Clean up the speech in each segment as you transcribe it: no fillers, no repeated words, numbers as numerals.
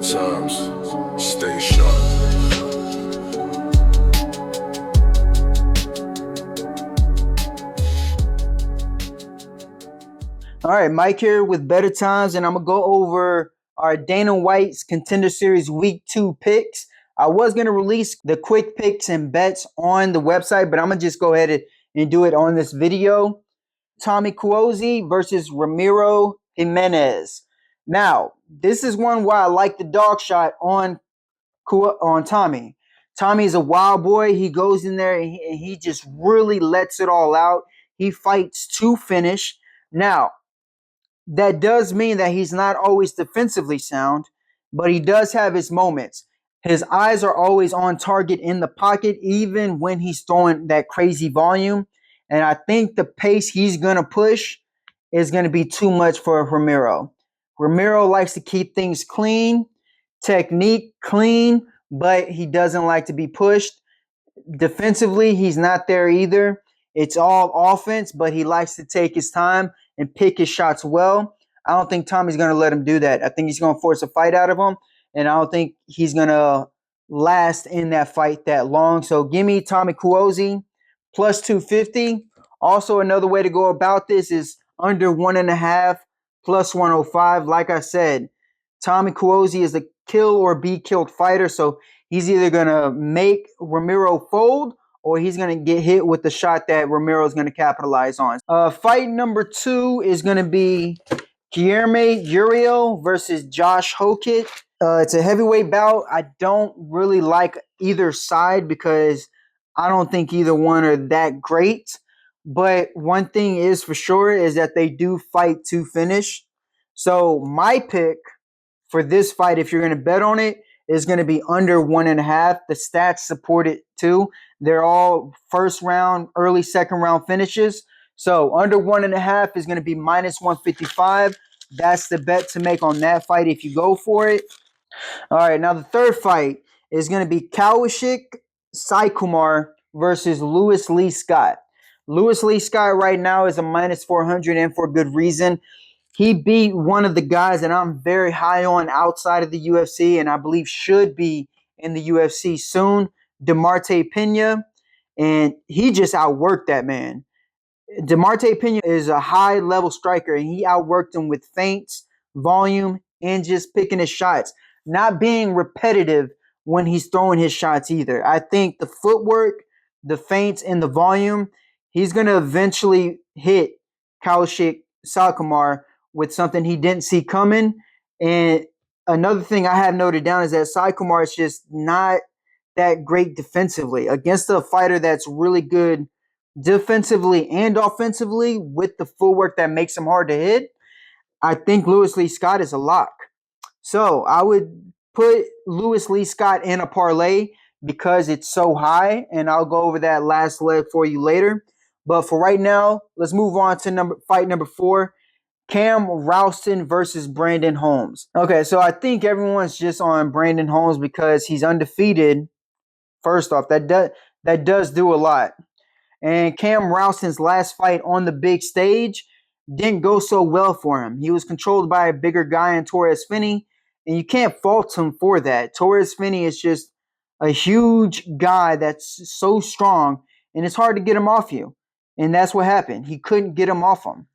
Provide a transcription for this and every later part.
times, stay sharp. All right, Mike here with Better Times, and I'm going to go over our Dana White's Contender Series Week 2 picks. I was going to release the quick picks and bets on the website, but I'm going to just go ahead and do it on this video. Tommy Cuozzi versus Ramiro Jimenez. Now, this is one where I like the dog shot on Tommy. Tommy's a wild boy. He goes in there and he just really lets it all out. He fights to finish. Now, that does mean that he's not always defensively sound, but he does have his moments. His eyes are always on target in the pocket, even when he's throwing that crazy volume. And I think the pace he's going to push is going to be too much for Ramiro. Ramiro likes to keep things clean, technique clean, but he doesn't like to be pushed. Defensively, he's not there either. It's all offense, but he likes to take his time and pick his shots well. I don't think Tommy's going to let him do that. I think he's going to force a fight out of him, and I don't think he's going to last in that fight that long. So give me Tommy Cuozzi plus 250. Also, another way to go about this is under 1.5 plus 105. Like I said, Tommy Cuozzi is a kill or be killed fighter, so he's either going to make Ramiro fold or he's going to get hit with the shot that Ramiro is going to capitalize on. Fight number 2 is going to be Guilherme Uriel versus Josh Hokett. It's a heavyweight bout. I don't really like either side because I don't think either one are that great. But one thing is for sure is that they do fight to finish. So my pick for this fight, if you're going to bet on it, is going to be under 1.5. The stats support it too. They're all first round, early second round finishes. So under 1.5 is going to be minus 155. That's the bet to make on that fight if you go for it. All right, now the third fight is going to be Kaushik Saikumar versus Lewis Lee Scott. Lewis Lee Scott right now is a minus 400, and for good reason. He beat one of the guys that I'm very high on outside of the UFC and I believe should be in the UFC soon, DeMarte Pena, and he just outworked that man. DeMarte Pena is a high-level striker, and he outworked him with feints, volume, and just picking his shots. Not being repetitive when he's throwing his shots either. I think the footwork, the feints, and the volume, he's going to eventually hit Kaushik Saikumar with something he didn't see coming. And another thing I have noted down is that Saikumar is just not that great defensively. Against a fighter that's really good defensively and offensively with the footwork that makes him hard to hit, I think Lewis Lee Scott is a lock. So I would put Lewis Lee Scott in a parlay because it's so high, and I'll go over that last leg for you later. But for right now, let's move on to fight number 4. Cam Ralston versus Brandon Holmes. Okay, so I think everyone's just on Brandon Holmes because he's undefeated. First off, that does do a lot. And Cam Ralston's last fight on the big stage didn't go so well for him. He was controlled by a bigger guy in Torres Finney, and you can't fault him for that. Torres Finney is just a huge guy that's so strong, and it's hard to get him off you. And that's what happened. He couldn't get him off him.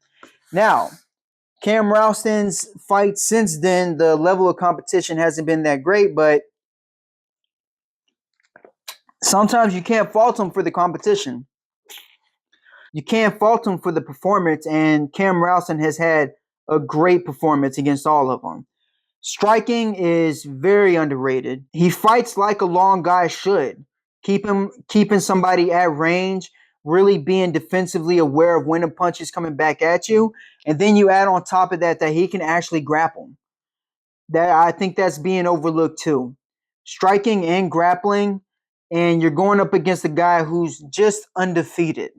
Now, Cam Ralston's fights since then, the level of competition hasn't been that great, but sometimes you can't fault him for the competition. You can't fault him for the performance, and Cam Ralston has had a great performance against all of them. Striking is very underrated. He fights like a long guy should. Keeping somebody at range, really being defensively aware of when a punch is coming back at you, and then you add on top of that he can actually grapple. That I think that's being overlooked too. Striking and grappling, and you're going up against a guy who's just undefeated.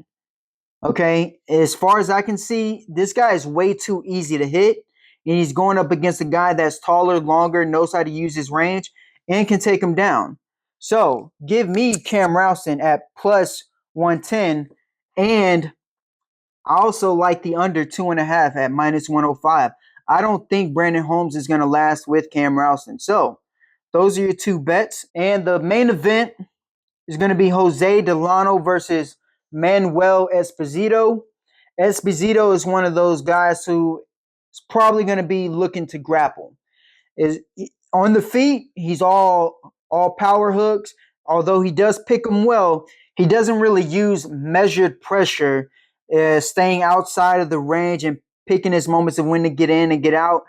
Okay, as far as I can see, this guy is way too easy to hit, and he's going up against a guy that's taller, longer, knows how to use his range, and can take him down. So give me Cam Ralston at plus 110, and I also like the under 2.5 at minus 105. I don't think Brandon Holmes is going to last with Cam Ralston. So Those are your two bets. And the main event is going to be Jose Delano versus Manuel Esposito. Esposito is one of those guys who is probably going to be looking to grapple. Is on the feet, he's all power hooks. Although he does pick them well, he doesn't really use measured pressure, staying outside of the range and picking his moments of when to get in and get out.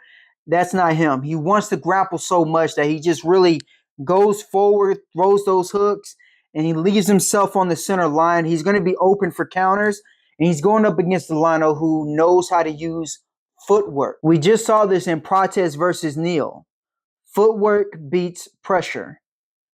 That's not him. He wants to grapple so much that he just really goes forward, throws those hooks, and he leaves himself on the center line. He's going to be open for counters, and he's going up against Delano, who knows how to use footwork. We just saw this in Prates versus Neal. Footwork beats pressure,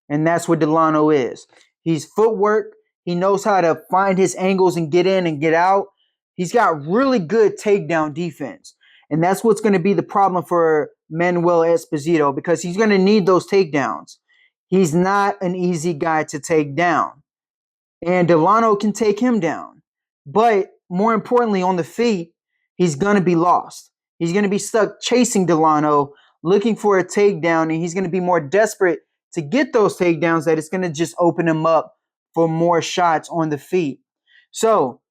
and that's what Delano is. He's footwork. He knows how to find his angles and get in and get out. He's got really good takedown defense, and that's what's going to be the problem for Manuel Esposito, because he's going to need those takedowns. He's not an easy guy to take down, and Delano can take him down. But more importantly, on the feet, he's going to be lost. He's going to be stuck chasing Delano, looking for a takedown, and he's going to be more desperate to get those takedowns that it's going to just open him up for more shots on the feet. So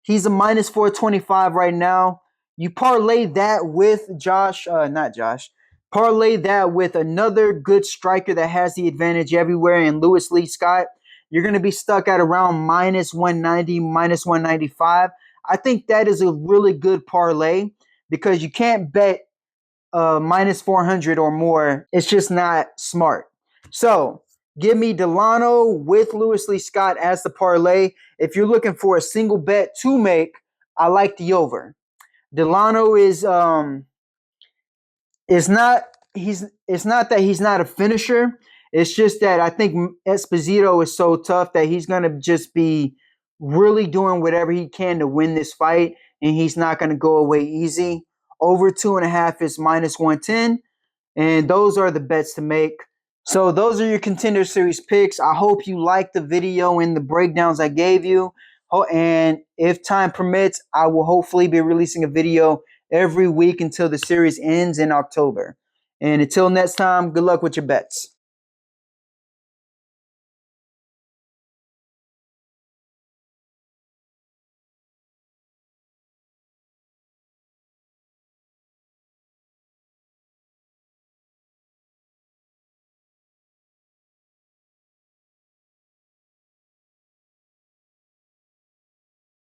he's a minus 425 right now. You parlay that with parlay that with another good striker that has the advantage everywhere in Louis Lee Scott. You're going to be stuck at around minus 190, minus 195. I think that is a really good parlay because you can't bet minus 400 or more. It's just not smart. So give me Delano with Louis Lee Scott as the parlay. If you're looking for a single bet to make, I like the over. Delano is it's not that he's not a finisher. It's just that I think Esposito is so tough that he's going to just be really doing whatever he can to win this fight, and he's not going to go away easy. Over 2.5 is minus 110, and those are the bets to make. So those are your Contender Series picks. I hope you liked the video and the breakdowns I gave you. And if time permits, I will hopefully be releasing a video every week until the series ends in October. And until next time, good luck with your bets.